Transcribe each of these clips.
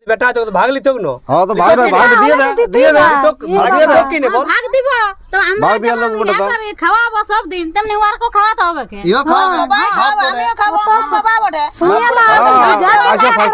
বেটা তো ভাগলি তো না। হ্যাঁ তো ভাগ দিয়ে দে দিয়ে দে তো ভাগলি তো কি নেব? ভাগ দিব তো আমরা ভাগ দিয়ে লোক বড় করে খাওয়াবো সব দিন তেমনি ওয়ারকো খাওয়াতে হবে কে ইও খাবে সবাই খাবো আমিও খাবো আমার বাবা বটে শুনিয়া না আচ্ছা ফাইট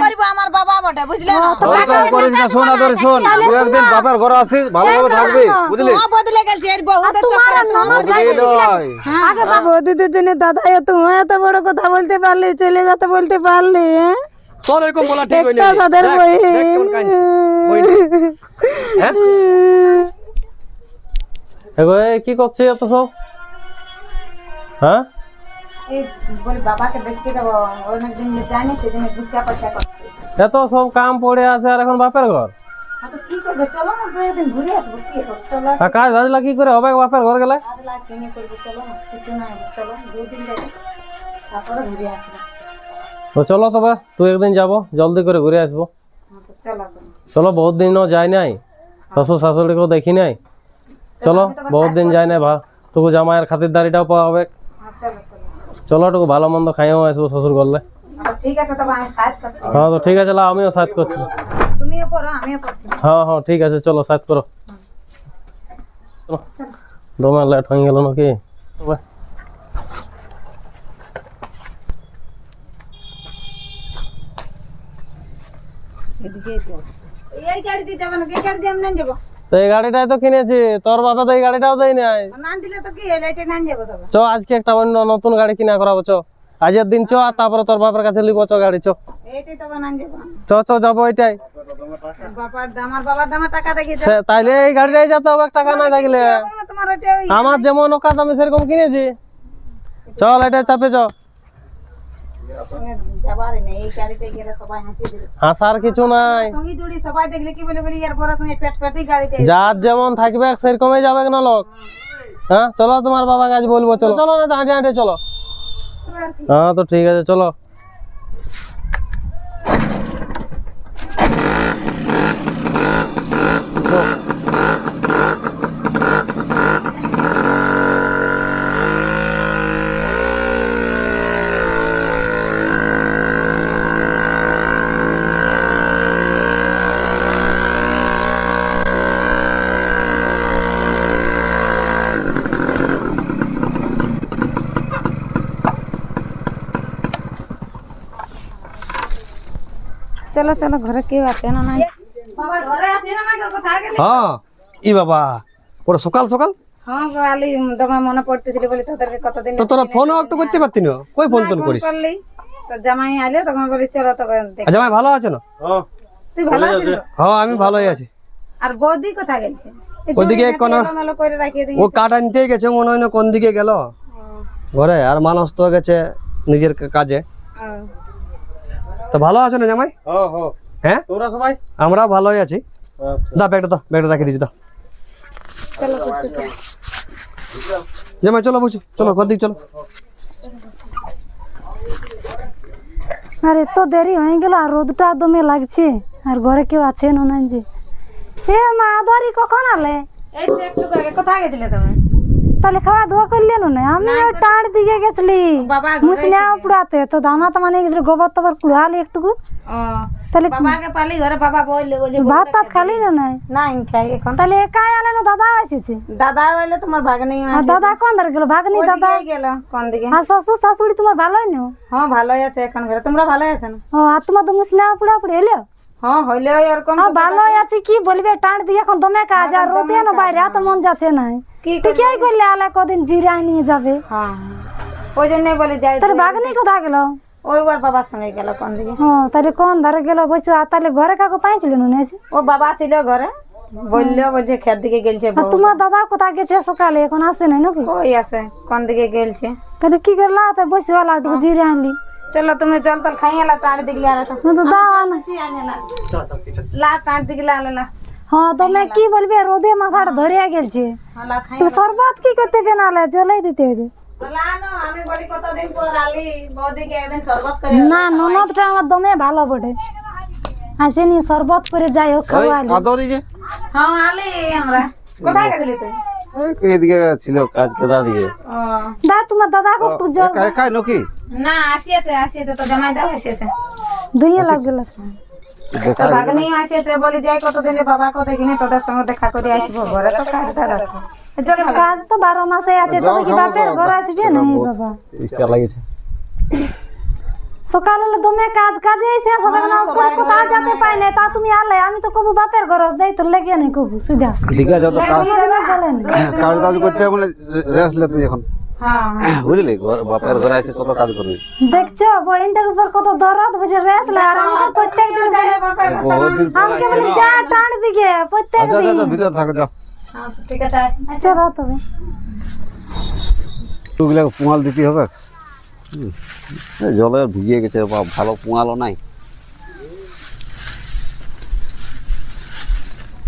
করব আমার বাবা বটে বুঝলে না তোর কম করিস না শোন আদরে শোন তুই একদিন বাপের ঘরে আসিস ভালোভাবে থাকবি বুঝলি ও বদলে গেছে এর বহুদের তোমার চক্করে ননদ বুঝলি নয় আগে বাবু দিদির জন্য দাদা তুমি এত বড় কথা বলতে পারলে চলে যেতে বলতে পারলে হ্যাঁ তোর এরকম বলা ঠিক হয়নি। একটা সাদের বই দেখ কেমন কাঁদছে বই হ্যাঁ এগো এই কি করছিস এত সব? হ্যাঁ এই বলি বাবাকে দেখতে দেব অনেক দিন জানি সেদিন গুচ্ছা পাচ্ছা করছে এত সব কাম পড়ে আছে আর এখন বাপের ঘর তো কি করবে চলো না দুই দিন ঘুরে আসবো কি করব চলো আর কাজ বাজলা কি করে হবে বাপের ঘর গেলে? আদলা সিনে করব চলো না কিছু নাই চলো দুই দিন যাবো তারপরে ঘুরে আসবো তো চলো তবে তুই একদিন যাবো জলদি করে ঘুরে আসবো। তো চলো চলো বহুত দিনও যাই নাই শ্বশুর শাশুড়িকেও দেখি নাই চলো বহুত দিন যাই নাই টুকু জামাইয়ের খাতিরদারিটাও পাওয়া হবে চলো চলো টুকু ভালো মন্দ খাইও আসবো শ্বশুর করলে। ঠিক আছে তবে আমি সাথ করছি হ্যাঁ তো ঠিক আছে আমিও সাথ করছি। তুমিও করো আমিও করছি হ্যাঁ হ্যাঁ ঠিক আছে চলো সাথ করো দমে লেট হয়ে গেল নাকি তবে এদিকে তো এই গাড়ি দিতে হবে না এই গাড়ি দিয়ে আমি না যাবো তো এই গাড়িটাই তো কিনেছি তোর বাবা তো এই গাড়িটাও দেয় নাই না দিলে তো কি হলো এটা না যাবো তবে চ আজকে একটা অন্য নতুন গাড়ি কিনা করাবো চ আজের দিন চ আর তারপরে তোর বাবার কাছে লিবো চ গাড়ি চ এইটাই তো না যাবো চ চ যাবো এটাই আমার বাবার দামে টাকা দেখি তাইলে এই গাড়িটাই যেতে হবে টাকা না থাকলে তোমার ওইটা আমার যেমন ওকাত আমি সেরকম কিনেছি চল এটা চাপে চ যাবার নেই এই গাড়িতে গেলে সবাই হাসি দিবে হাসার কিছু নাই সঙ্গী জুড়ি সবাই দেখলে কি বলে বলি এর বড় সঙ্গে পেট পেটই গাড়িতে যার যেমন থাকবে সেরকমই যাবে না লোক। হ্যাঁ চলো তোমার বাবা কাজ বলবো চলো চলো না হাঁটে হাঁটে চলো। হ্যাঁ তো ঠিক আছে চলো চলো চলো ঘরে কেউ আছে না নাই বাবা ঘরে আছে না না কোথায় গেলে হ্যাঁ ই বাবা পুরো সকাল সকাল হ্যাঁ গালি তোমার মনে পড়তেছিল বলি তোদেরকে কতদিন তো তোরা ফোনও একটু করতে পারতি না কই ফোন টোন করিস করলি তো জামাই আইলে তখন বলি চলো তখন দেখ জামাই ভালো আছে না? তুই ভালো আছিস তো? হ্যাঁ আমি ভালোই আছি। আর বৌদি কোথায় গেছে ওদিকে কোনো- ভালো করে রাখিয়ে দিই ও কাঠ আনতেই গেছে মনে হয় না কোন দিকে গেল ঘরে আর মানুষ তো গেছে নিজের কাজে। তো ভালো আছো না জামাই? হ্যাঁ তোরা সবাই আমরা ভালোই আছি। দা ব্যাগটা রাখি দিচ্ছি দা চলো বসে তো। জামাই চলো বসি চলো ঘর দিকে চলো। আরে তো দেরি হয়ে গেল আর রোদটা দমে লাগছে আর ঘরে কেউ আছে না নাই যে হে মা ধরি কখন আলে এই তো একটু আগে কোথায় গেছিলে তুমি তাহলে খাওয়া ধোয়া করলে না আমি টাড় দিকে গেছলি বাবা মুসলিয়া পুড়াতে তো দামা তো মানে গেছিল গোবর তোবর কুড়ালি একটুকু তাহলে বাবাকে পালি ঘরে বাবা বললে বলি ভাত টাত খালি না নাই না খাই এখন তাহলে একাই আলে না দাদা আসিছে দাদা হইলে তোমার ভাগ্নি আর দাদা কোন ধারে গেল ভাগ্নি দাদা গেল কোন দিকে আর শ্বশুর শাশুড়ি তোমার ভালোই না হ্যাঁ ভালোই আছে এখন ঘরে তোমরা ভালোই আছো না ও আর তোমার তো মুসলিয়া পুড়া পুড়ে এলো হ্যাঁ হইলে এরকম হ্যাঁ ভালোই আছে কি বলবে টাড় দিয়ে এখন দমে কাজ আর রোদে না বাইরে এত মন যাচ্ছে নাই কি তুই কি করলে আলে কদিন জিরাই নিয়ে যাবে হ্যাঁ ওই জন্যই বলি যাই তোর ভাগ্নি কোথায় গেল ওই ওর বাবার সঙ্গে গেল কোন দিকে হ্যাঁ তাহলে কোন ধারে গেল বসে আর তাহলে ঘরে কাকু পাইছিল না এসে ও বাবা ছিল ঘরে বললো বলছে খেত দিকে গেলছে আর তোমার দাদা কোথায় গেছে সকালে এখন আসে নাই নাকি ওই আছে কোন দিকে গেলছে তাহলে কি করলা তো বসে ওলা একটু জিরে আনলি চলো তুমি জল তল খাইলা টাড় দিকে আলে তো তো দাও না লা টাড় দিকে আলে লা হ্যাঁ তুমি কি বলবে রোদে মাথাটা ধরিয়া গেলছে লা খাই তুই শরবত কি করতে বেনালে জলাই দিতে হবে লানো আমি বলি কতদিন পর আলি বৌদিকে একদিন শরবত করে না ননদটা আমার দমে ভালো বটে আসেনি শরবত করে যাই হোক খাওয়ালি আদর দিকে হ্যাঁ আলি আমরা কোথায় গেছিলি তুই এইদিকে ছিল কাজ কেদা দিয়ে ও দা তোমার দাদা একটু জল খাই নাকি না আসিয়েছে তো জামাই দাও আসিয়েছে দুইয়ে লাগ গেল সময়। তো ভাগ্নি আসেছে বলি যাই কতদিনে বাবাকে দেখিনি তোদের সঙ্গে দেখা করে আসবো ঘরে তো কাজ ধার আছে চলে কাজ তো 12 মাসে আছে, তবে কি বাপের ঘর আসবে না বাবা? ইচ্ছা লাগিছে সকালে দমে কাজে এসে সবাই না কোথাও যেতে পাই না, তা তুমি আলে আমি তো কবু বাপের ঘর দেই তো লেগে নেই কবু সিধা ঠিক আছে তো বলেন। কাজ টাজ করতে বলে রেস্ট লে তুই এখন, হ্যাঁ বুঝলি? বাপের ঘরে আছে কত কাজ করবি। দেখছো বইনটার উপর কত দরদ বুঝে রেসলে, আর আমাকে প্রত্যেক দিন বহুত দিন পর আমাকে বলে যা টান দিকে প্রত্যেক আচ্ছা দিন। আচ্ছা ভিতর থাকে যাও। ঠিক আছে চলো তবে তুগুলো পুঙাল দিতে হবে। এই জলে ভিজিয়ে গেছে বাপ, ভালো পুঙালও নাই।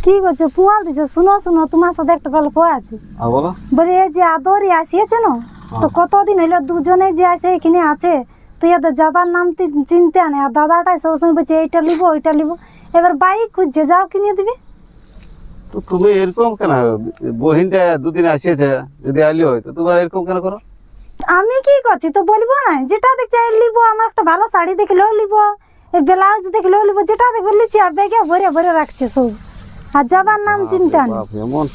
কি করছো পুয়াল দিছো? শুনো শুনো, তোমার সাথে একটা গল্প আছে। আর বলো। বলে এই যে আদরি আসিয়েছে না, তো কতদিন হইলো দুজনে যে আছে এখানে আছে, তুই এদের যাবার নাম চিনতে আনে, আর দাদাটাই সবসময় বলছে এইটা লিব ওইটা লিব, এবার বাইক খুঁজছে, যাও কিনে দিবি। তো তুমি এরকম কেন? বহিনটা দুদিন আসিয়েছে, যদি আইলি হয় তো তোমার এরকম কেন করো? আমি কি করছি তো বলবো না, যেটা দেখছি লিব, আমার একটা ভালো শাড়ি দেখলেও লিব, ব্লাউজ দেখলেও লিব, যেটা দেখবে লিচি, আর ব্যাগে ভরে ভরে রাখছে সব, আর যাবার নাম চিনতে আনে। বাপ এমন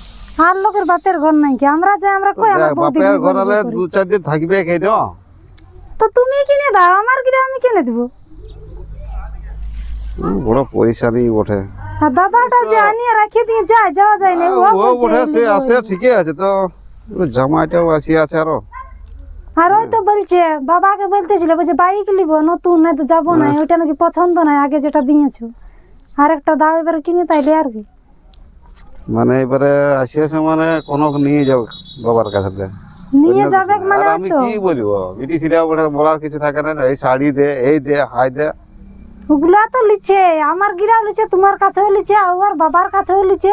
আর লোকের বাপের ঘর নাই কি, আমরা যাই আমরা কই আমার বৌদি বাপের ঘর হলে 2-4 দিন থাকবে কেন? তো তুমি কিনে দাও, আমার কিনে আমি কিনে দেবো। বড় পয়সা নেই বটে। আর দাদাটা যে আনিয়ে রাখিয়ে দিয়ে যায়, যাওয়া যায় না, ও ও বলছে বটে সে লিবো। আসে ঠিকই আছে, তো জামাইটাও আসিয়ে আছে আরো। আর ওই তো বলছে বাবাকে বলতেছিল, বলছে বাইক লিবো নতুন, না তো যাবো না, ওইটা নাকি পছন্দ নাই আগে যেটা দিয়েছো, আর একটা দাও এবারে কিনে, তাইলে আর কি। মানে এবারে আসিয়েছে মানে কোনো নিয়ে যাও বাবার কাছে দিয়ে। নিয়ে যাবে মানে আর ওই আমি তো কি বলবো, বিটি ছিড়া বলার কিছু থাকে না, এই শাড়ি দে, এই দে, হাই দে। ওগুলা তো লিছে, আমার গিরাও লিছে, তোমার কাছেও লিছে, আর বাবার কাছেও লিছে,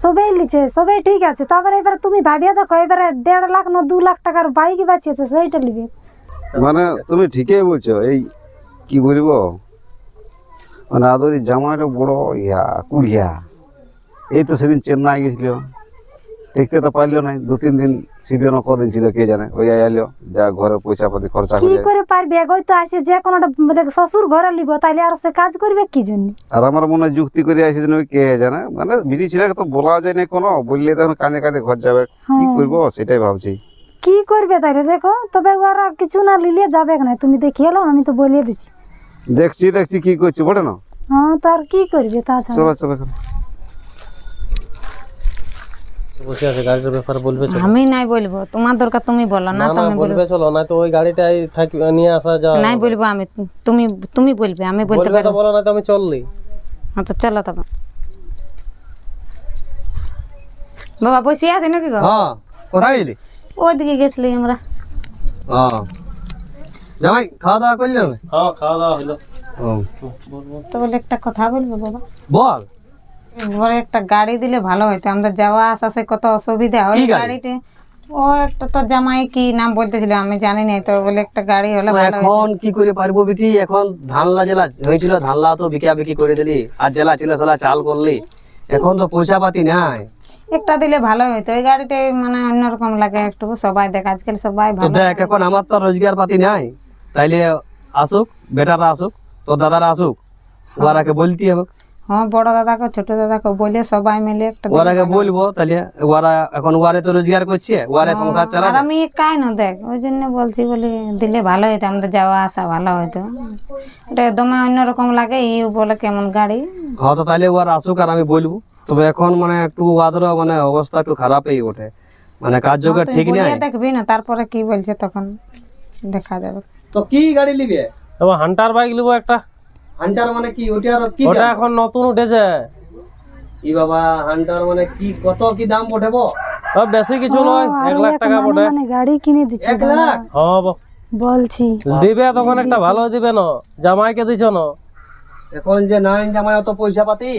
সবাই লিছে, সবাই ঠিক আছে। তারপরে এবার তুমি ভাবিয়ে দেখো, এবারে 1.5 লাখ না 2 লাখ টাকার বাইক বাঁচিয়েছে, সেইটা লিবে। মানে তুমি ঠিকই বলছো, এই কি বলবো, মানে আদরি জামাইটা বড় কুড়িয়া। এই তো সেদিন চেন্নাই গেছিল, দেখতে তো পারলো না, 2-3 দিন ছিল না, কদিন ছিল কে জানে, ওই আইলো যা ঘরে পয়সা পাতি খরচা কি করে। করে পারবে, ওই তো আসে যে কোনোটা শ্বশুর ঘরে লিব, তাইলে আর সে কাজ করবে কি জন্য? আর আমার মনে হয় যুক্তি করে আসে যেন কে জানে, মানে বিড়ি ছেলেকে তো বলা যায় না কোনো, বললে তখন কাঁদে কাঁদে ঘর যাবে, কি করবো সেটাই ভাবছি। কি করবে তাইলে দেখো, তবে ওরা কিছু না লিলে যাবে না, তুমি দেখিয়ে এলো, আমি তো বলিয়ে দিছি। দেখছি কি করছি বটে না। হ্যাঁ তো আর কি করবে তাছাড়া। চলো চলো চলো। বসে আছে, গাড়িটার ব্যাপারে বলবে চলো। আমি নাই বলবো, তোমার দরকার তুমি বলো না, না না বলবে চলো, না তো ওই গাড়িটাই থাকবে নিয়ে আসা যাও। নাই বলবো আমি, তুমি তুমি বলবে, আমি বলতে বলবে তো পারবো বলো, না তো আমি চললি। হ্যাঁ তো চলো তবে। বাবা বসে আছে নাকি গো? হ্যাঁ কোথায় গেলি? ওইদিকে গেছিলি আমরা। জামাই খাওয়া দাওয়া করলি না? হ্যাঁ খাওয়া দাওয়া হলো। তো বলে একটা কথা বলবো বাবা, বল। ঘরে একটা গাড়ি দিলে ভালো হইতো, আমাদের যাওয়া আসা সে কত অসুবিধা হয় কি গাড়ি? গাড়িতে। ও একটা তো জামাই কি নাম বলতেছিল আমি জানি না, তো বলে একটা গাড়ি হলে ভালো হইতো। এখন কি করে পারবো বিটি, এখন ধানলা জেলা হয়েছিল, ধানলা তো বিকি করে দিলি, আর জেলা ছিল সেলা চাল করলি, এখন তো পয়সা পাতি নাই। একটা দিলে ভালো হইতো, ওই গাড়িটা মানে অন্যরকম লাগে একটু, সবাই দেখ আজকাল সবাই তো ভালো। দেখ এখন আমার তো রোজগার পাতি নাই, তাইলে আসুক বেটারা আসুক, তোর দাদারা আসুক, ওরাকে বলতে হবে, হ্যাঁ বড় দাদাকে ছোট দাদাকে বলে সবাই মিলে একটা দিলে ওরাকে ভালো। বলবো, তাহলে ওরা এখন ওয়ারে তো রোজগার করছে, ওয়ারে সংসার আর চালাচ্ছে। আমি একাই না দেখ, ওই জন্য বলছি, বলি দিলে ভালো হইতো, আমাদের যাওয়া আসা ভালো হইতো। এটা দমে অন্যরকম লাগে, এই বলে কেমন গাড়ি। হ্যাঁ তো তাহলে ওরা আসুক আর আমি বলবো। তবে এখন মানে একটু ওদের মানে অবস্থা একটু খারাপই ওঠে, মানে কাজ জোগাড় ঠিক নাই। বলিয়ে দেখবি না, তারপরে কি বলছে তখন দেখা যাবে। তো কি গাড়ি নিবে? এবার হান্টার বাইক নিবো একটা। হান্টার মানে কি? ওটার কি ওটা দাম? এখন নতুন উঠেছে। ই বাবা, হান্টার মানে কি, কত কি দাম পড়েবো? বেশি কিছু নয়, 1 লাখ টাকা পড়ে। মানে গাড়ি কিনে দিচ্ছে 1 লাখ? হ্যাঁ বলছি। দিবে তখন একটা ভালো দিবে না, জামাইকে দিছ না। এখন যে নাই জামাই অত পয়সা পাতি,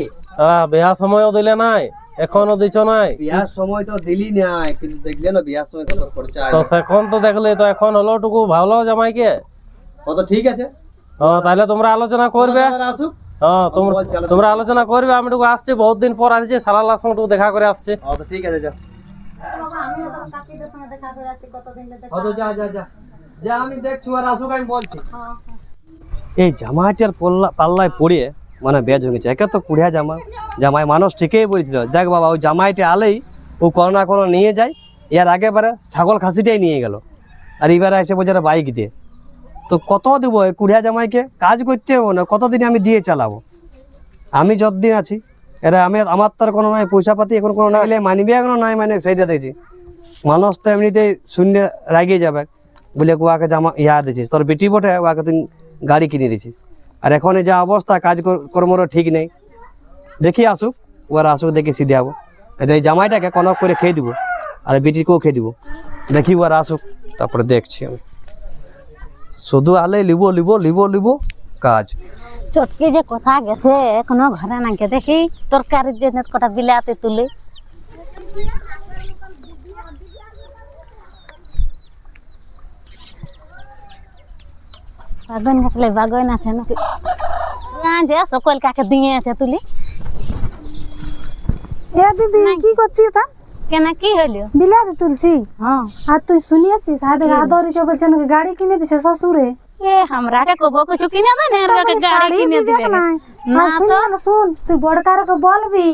বিয়ার সময়ও দিলে নাই, এখনো দিছ নাই। বিয়ার সময় তো দিলি নাই, কিন্তু দেখলে না বিয়ার সময় কত খরচা তো আছে। সেখন তো দেখলে, তো এখন হলো টুকু ভালো জামাইকে। কত ঠিক আছে, হ্যাঁ তাহলে তোমরা আলোচনা করবে। দাদারা আসুক। হ্যাঁ তোমরা আলোচনা করবে, আমি টুকু আসছি, বহুত দিন পর আসছি, সালালার সঙ্গে টুকু দেখা করে আসছি। তো ঠিক আছে, যা যা যা যা, আমি দেখছি আর আসুক, আমি বলছি। এই জামাইটার পাল্লায় পড়ে মানে বেজ হয়ে গেছে। একে তো কুড়িয়া জামাই মানুষ ঠিকই বলেছিল, দেখ বাবা ওই জামাইটা আলেই ও কোনো না কোনো নিয়ে যায়। এর আগেবারে ছাগল খাসিটাই নিয়ে গেল, আর এবারে এসে বলছে বাইক দিয়ে। তো কত দেবো এই কুড়িয়া জামাইকে? কাজ করতে হবে না, কতদিন আমি দিয়ে চালাবো? আমি যতদিন আছি এরা আমার তো আর কোনো নয় পয়সা পাতি এখন কোনো না হলে মানবি এখনো নয়, মানে সেইটা দেখছি। মানুষ তো এমনিতেই শূন্য রাগিয়ে যাবে বলে ওয়াকে জামা দিছিস, তোর বেটি বটে ওয়াকে তুই গাড়ি কিনে দিছিস। আর এখন এই যা অবস্থা কাজ কর্মরও ঠিক নেই। দেখি আসুক, ওরা আসুক, দেখি সিধে যাবো। এই জামাইটাকে কনক করে খেয়ে দিব, আর বেটিকেও খেয়ে দিব। দেখি ওরা আসুক, তারপরে দেখছি আমি। শুধু আলে লিবো কাজ। চটকে যে কথা গেছে এখনো ঘরে নাকি দেখি তরকারির যে কটা বিলাতে তুলে বাগন গাছলে বাগন আছে নাকি যে সকল কাকে দিয়ে আছে তুলি। এ দিদি কি করছিস তা? কেন কি হইলো? বিলাতে তুলছি। হ্যাঁ আর তুই শুনিয়েছিস আদরিকে বলছেন গাড়ি কিনে দিছে শ্বশুরে। এ हमरा के কবো কিছু কিনে দেন এর কাছে গাড়ি কিনে দিবে না তো। শুন তুই বড়কারকে বলবি,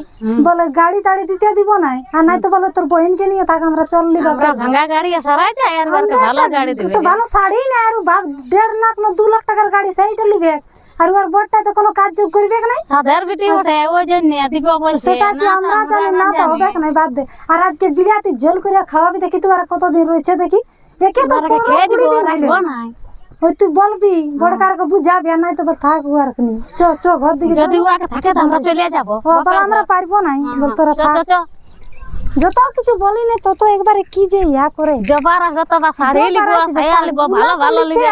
বলে গাড়ি তাড়ি দিতে দিব না, আর নাই তো বলে তোর বহিনকে নিয়ে থাক আমরা চললি আমরা ভাঙা গাড়ি সারাই যায় আর বারকে ভালো গাড়ি দিবে। তো ভালো শাড়ি না আর বাপ 1.5 লাখ না 2 লাখ টাকার গাড়ি সেইটা লিবে, আর ওর বড়টা তো কোনো কাজ যোগ করবে না। সাধার বিটি ওঠে ওই জন্য দিব বলছে। সেটা কি আমরা জানি না? তো হবে না, বাদ দে। আর আজকে বিরাতে জল করে খাওয়াবি, দেখি তুই আর কতদিন রয়েছে দেখি। একে তো খেয়ে দিব রাখবো না। ওই তুই বলবি বড়কারকে বুঝাবি, আর নাই তো বল থাক ওর কি চ ঘর দিকে যদি ওকে থাকে তো আমরা চলে যাব। বল আমরা পারবো না, বল তোরা থাক। চ যত কিছু বলি না তত একবারে কি যে ইয়া করে। জবার যত বা শাড়ি লিবো সায়া লিবো ভালো ভালো লিবে।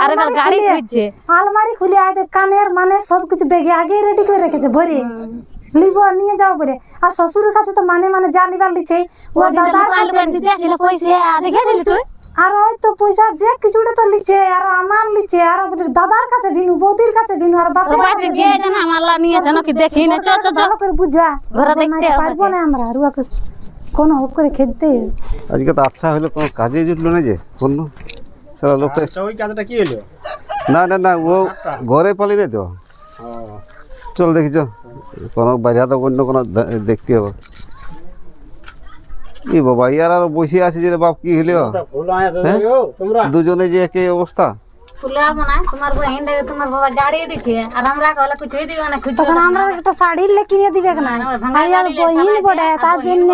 আর এবার গাড়ি খুঁজছে আলমারি খুলে আয় দেখ, কানের মানে সব কিছু বেগে আগে রেডি করে রেখেছে ভরে লিব নিয়ে যাও বলে। আর শ্বশুরের কাছে তো মানে যা লিবার লিছে ও দাদার কাছে দিতে আসলে পয়সা দেখেছিস তুই? আর ওই তো পয়সা যে কিছুটা তো লিছে, আর আমার লিছে, আর বলে দাদার কাছে ভিনু, বৌদির কাছে ভিনু, আর বাবার সবাই কাছে দিয়ে জানা আমালা নিয়ে জানা কি দেখি না। চ ভালো করে বুঝা ঘরে দেখতে হবে। পারবো না আমরা, আর ওকে কোনো হোক করে খেতে। আজকে তো আচ্ছা হলো, কোনো কাজে জুটলো না যে কোনো সারা লোকটা। ওই কাজটা কি হলো? না ও ঘরে পালি নাই তো। চল দেখি চল, কোনো বাইরে তো অন্য কোনো দেখতে হবে। ই বাবা ইয়ার আর বসে আছে যে বাপ, কি হলো দুজনে যে একই অবস্থা। ফুলাবো না তোমার বহিন তোমার বাবা গাড়ি দিছে আর আমরা কইলা কিছুই দিবা না। খুঁজো তখন আমরা একটা শাড়ি কিনে দিবে না, আর বহিন বড়ে তার জন্য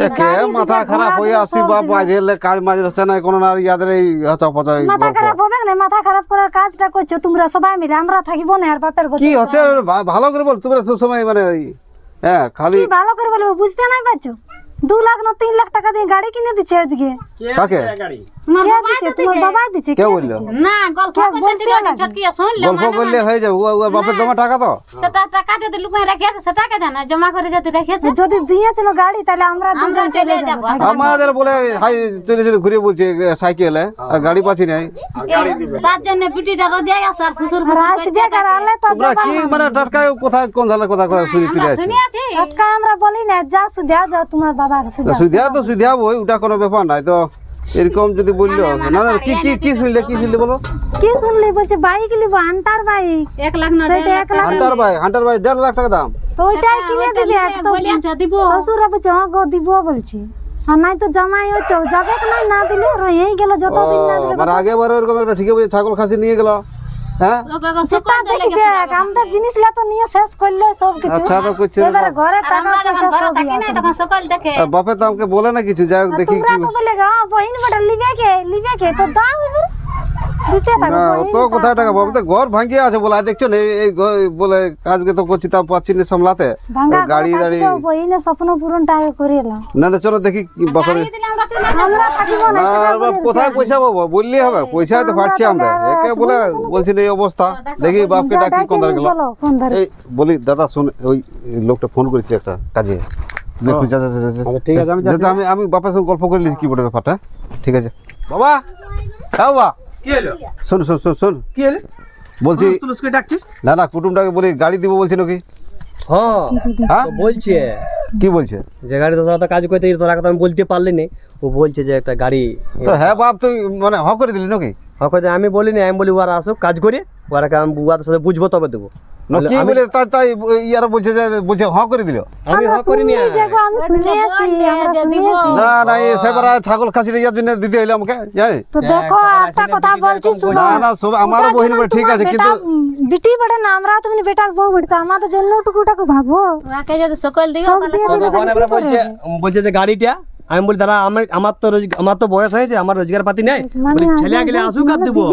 একে মাথা খারাপ হয়ে আসি বাপ, বাইরে এলে কাজ মাঝে হচ্ছে না কোনো, আর ইয়াদের এই হচাপচা মাথা খারাপ হবে না। মাথা খারাপ করার কাজটা করছো তোমরা সবাই মিলে, আমরা থাকিব না। আর বাপের কি হচ্ছে ভালো করে বল, তোমরা সব সময় মানে হ্যাঁ খালি ভালো করে বলবো, বুঝতে নাই পারছো? 2 লাখ না 3 লাখ টাকা দিয়ে গাড়ি কিনে দিচ্ছে আজকে। কাকে তোমার কে বাবা দিচ্ছে? তোমার বাবা দিচ্ছে। কে বললো? না গল্প করতে ছটকি শুনলে গল্প করলে হয়ে যাবে, ও বাপের জমা টাকা তো। সেটা টাকা যদি লুকায় রেখে আছে সেটা কে জানা, জমা করে যদি রেখে আছে যদি দিয়েছিল গাড়ি তাহলে আমরা দুজন চলে যাব। আমাদের বলে হাই চলে ঘুরে বলছে সাইকেলে, আর গাড়ি পাচ্ছি নাই। তার জন্য পিটিটা রোজাই আছে আর ফুসুর ফুসুর আসবে কার আলে তো তোমরা কি মানে টাটকায় কোথায় কোন ধালে কথা শুনে চলে আসছে। শুনি আছে টাটকা আমরা বলি না, যা সুধা যাও তোমার বাবার সুধা। সুধিয়া তো সুধিয়া বই, ওটা কোনো ব্যাপার নাই তো। এরকম যদি বললো না কি শুনলে বলো। কি শুনলি? বলছে বাইক লিবো, হান্টার বাইক। 1 লাখ না সেটা 1 লাখ। হান্টার ভাই 1.5 লাখ টাকা দাম। তো ওইটাই কিনে দিবি। তো দিব শ্বশুরা বলছে হ্যাঁ গো দিব বলছি, আর নাই তো জামাই ওই তো যাবে না দিলে রয়েই গেল যতদিন না দিলে। মানে আগেবার ওরকম একটা ঠিকই বলছে ছাগল খাসি নিয়ে গেল। হ্যাঁ সেটা দেখবি, আমাদের জিনিসগুলো তো নিয়ে শেষ করলো সব কিছু। আচ্ছা তো করছে এবারে ঘরে টাকা পয়সা সব থাকি না তখন সকাল দেখে বাপে তো আমাকে বলে না কিছু, যাই হোক দেখি তোমরা তো বলে গা বহিন বড় লিবে কে তো দাও এবার দিতে থাকো। না তো কোথায় টাকা বাবা, তো ঘর ভাঙিয়ে আছে বলে, আর দেখছো না এই বলে কাজকে তো করছি তা পাচ্ছি না সামলাতে। গাড়ি দাড়ি বহিনের স্বপ্ন পূরণটা আগে করে এলাম। না চলো দেখি বাপের আমরা থাকিব না। আর বাপ কোথায় পয়সা পাবো বললেই হবে, পয়সা তো ফাটছি আমরা। একে বলে বলছি এই অবস্থা, দেখি বাপকে ডাকি কোন ধারে গেল। বলো কোন ধারে? এই বলি দাদা শুন, ওই লোকটা ফোন করেছিল একটা কাজে, ঠিক আছে আমি বাপের সঙ্গে গল্প করে নিয়েছি কি বলে ব্যাপারটা। ঠিক আছে বাবা, হ্যাঁ বাবা কি হলো? শোন কি হলো বলছি, তুলসকে ডাকছিস? না কুটুমটাকে বলি গাড়ি দিব বলছি নাকি। হ্যাঁ হ্যাঁ তো বলছে কি বলছে? যে গাড়ি তো তোরা তো কাজ করতে তোরা কথা আমি বলতে পারলি না। ও বলছে যে একটা গাড়ি তো হ্যাঁ বাপ তুই মানে হ করে দিলি নাকি হয়তো আমি বলিনি, আমি বলি ওরা আসুক কাজ করে, ওরাকে আমি বুয়াদের সাথে বুঝবো তবে দেবো। না কি বলে তাই তাই ইয়ারা বলছে যে বলছে হ করে দিল। আমি হ করিনি। এই জায়গা আমি শুনেছি, আমরা শুনেছি। না না এই সেবারে ছাগল খাসি ইয়ার জন্য দিতে হইলো আমাকে জানি। তো দেখো একটা কথা বলছি শুনো, না না সব আমারও বহিন বলে ঠিক আছে, কিন্তু বিটি বটে না, আমরা তুমি বেটার বউ বটে, তো আমাদের জন্য টুকুটাকে ভাবো। ওকে যদি সকল দিও সব দিয়ে দিলে তখন এবার বলছে যে গাড়িটা, আমি বলি দাদা আমার তো বয়স হয়েছে, আমার রোজগার পাতি নেই, বলি ছেলে গেলে আসুক আর দেবো।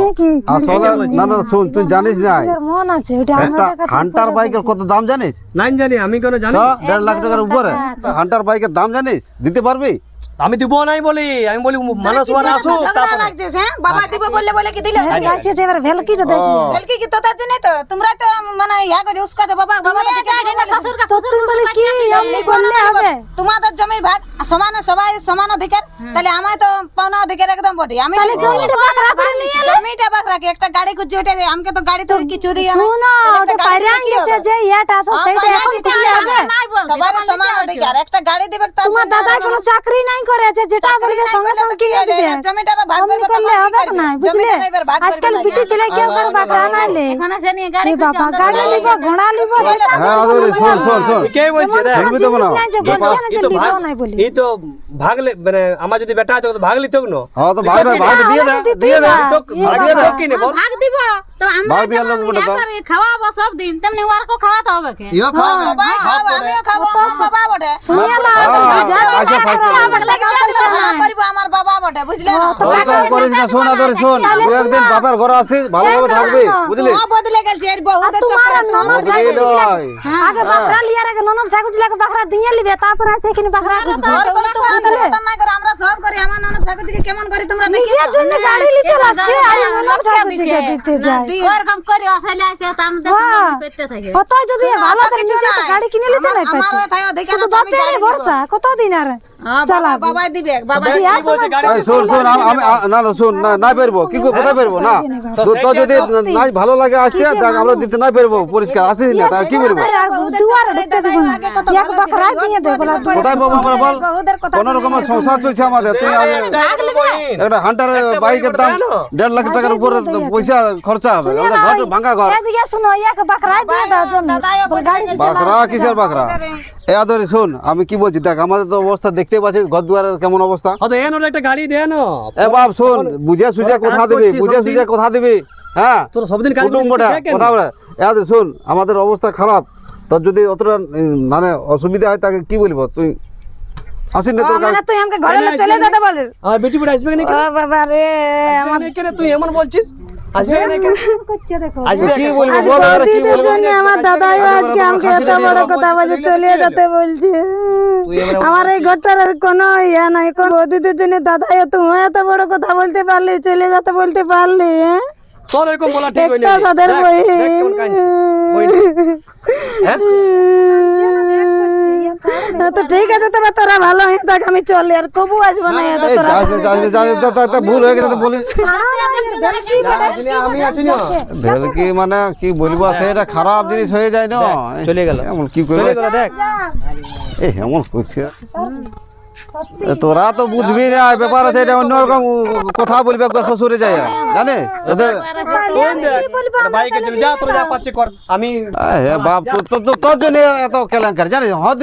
আসলে না না শুন তুই জানিস না মন আছে ওটা একটা আমাদের কাছে। হান্টার বাইকের কত দাম জানিস? নাই জানি, আমি কেন জানি? তো 1.5 লাখ টাকার উপরে হান্টার বাইকের দাম জানিস? দিতে পারবি? আমি দিব নাই বলি, আমি বলি মানুষ ওরা আসুক তারপরে। বাবা দিব বললে বলে কি দিলে আসছে এবার ভেলকিটা দেখি। বলকি কি তোদের জন্য তো তোমরা তো মানে ইয়া করে উস্কা দে বাবা বাবা শ্বশুর তো তুমি বলে কি এমনি করলে হবে? তোমাদের জমির ভাগ সমান, সবাই সমান অধিকার, তাহলে আমার তো পাওনা অধিকার একদম বটে। আমি তাহলে জমিটা বাকরা করে নিয়ে এলে? জমিটা বাকরা কি একটা গাড়ি কুচি ওঠে, আমাকে তো গাড়ি তো কিছু দিয়ে শুনো ওটা পাইরাং গেছে যে ইয়াটা আছে সেইটা এখন দিলে হবে। সবার সমান অধিকার, একটা গাড়ি দিবে তার তোমার দাদা কোনো চাকরি নাই করেছে, যেটা বলবে সঙ্গে সঙ্গে কিনে দিবে। জমিটা ভাগ অমনি করবে করলে হবে না, বুঝলে? আজকাল বিটি ছেলে কেউ করে বাকরা নাইলে। এখানে জানি গাড়ি এ বাবা গাড়ি লিব, ঘোড়া লিব, এটা হ্যাঁ আদরে শুন শুন শুন কে বলছে রে? শুনবি তো জিনিস না নাই যে বলছে না যে লিব নাই বলি। এই তো ভাগলে মানে আমার যদি বেটা আছে তো ভাগলি তো না। হ্যাঁ তো ভাগ ভাগ দিয়ে দে দিয়ে দে তো ভাগিয়ে তো কি নেব? ভাগ দিব তো আমরা ভাগ দিয়ে লোক বলে দাও। খাওয়াবো সব দিন, তেমনি ওয়ারকো খাওয়াতে হবে কে? ইও খাও সবাই খাবো, আমিও খাবো, আমার বাবা বটে। শুনিয়ে না আচ্ছা থাক করবো আমার বাবা বটে, বুঝলে না? ওরকম করিস না, শোন আদরে শোন, তুই একদিন বাপের ঘরে আসিস ভালোভাবে থাকবি, বুঝলি? ও বদলে গেছে এর বহুদের তোমার চক্করে। ননদ বদলে নয়। আগে বাকরা লিয়ার আগে ননদ ঠাকুর জিলাকে বাকরা দিয়ে লিবে, তারপরে আছে এখানে বাকরা খুঁজবে। ওরকম তোমরা সমাধান না করো, আমরা সব করি। আমার ননদ ঠাকুরজিকে কেমন করি তোমরা দেখে নিজের জন্য গাড়ি নিতে লাগছে আর ননদ ঠাকুর জিকে দিতে যায়। ওরকম করে আসলে আসে তো আমি দেখতে থাকি। কত যদি ভালো থাকে নিজে তো গাড়ি কিনে নিতে নাই পাচ্ছে, শুধু বাপেরই ভরসা কতদিন আর চালাবো। বাবা দিবে, বাবা কি বলছে গাড়ি? এই শোন শোন আমি না না শোন না না পারবো কি কোথায় পারবো না তো যদি নাই ভালো লাগে আসতে দেখ আমরা দিতে না পারবো পরিষ্কার আসিস না তার কি বলবো আর দুয়ারে দেখতে দেব না, এক বাকরা দিয়ে দে বলা দুই। কোথায় পাবো আমরা বল বহুদের কথা কোন রকমের সংসার চলছে আমাদের তুই আগে একটা হান্টার বাইকের দাম 1.5 লাখ টাকার উপরে পয়সা খরচা হবে শুনিয়ে আমাদের না, ঘর ভাঙা ঘর এদিকে শুনো এক বাকরা দিয়ে দাও জমি, গাড়ি দিতে বাকরা কিসের বাকরা এ আদরে শোন আমি কি বলছি দেখ আমাদের তো অবস্থা দেখতে পাচ্ছিস ঘর দুয়ারের কেমন অবস্থা হয়তো এন ওর একটা গাড়ি দেন। এ বাপ শোন বুঝে সুঝে কথা দিবি বুঝে সুঝে কথা দিবি হ্যাঁ তোর সবদিন কাজ কুটুম্বটা কথা বলে এ আদরে শোন আমাদের অবস্থা খারাপ তোর যদি অতটা মানে অসুবিধা হয় তাকে কি বলবো তুই আসিস না তোর মানে তুই আমাকে ঘরে চলে যেতে বলিস? আর বেটি বেটা আসবে না ও বাবা রে, আমার কেন তুই এমন বলছিস? আসবে না কেন? করছে দেখো। আসবে কি বলবো বল আর কি বলবো আমার দাদাই আজকে আমাকে এত বড় কথা বলে চলে যেতে বলছে। আমার এই ঘরটার আর কোনো ইয়া নাই, কোন বৌদিদের জন্য দাদাই তুমি এত বড় কথা বলতে পারলে, চলে যেতে বলতে পারলে? হ্যাঁ তোর এরকম বলা ঠিক হয়নি। একটা সাদের বই তো ঠিক আছে, তবে তোরা ভালো হয়ে থাক, আমি চলে আর কবু আসবো না। এত এই তোরা যাস ভুল হয়ে গেছে তো বলিস আমি আছি না। ভেলকি মানে কি বলবো সেটা খারাপ জিনিস হয়ে যায় না চলে গেল। এমন কি করবে চলে গেল দেখ। এই এমন করছে তোরা তো বুঝবি না এই ব্যাপার আছে এটা অন্যরকম কথা বলবে শ্বশুরে যায় জানিস ওদের কোন দেখ বাইকে চলে যা তোরা যা পারছিস কর। আমি বাপ তোর জন্য এত কেলেঙ্কারি জানিস হদ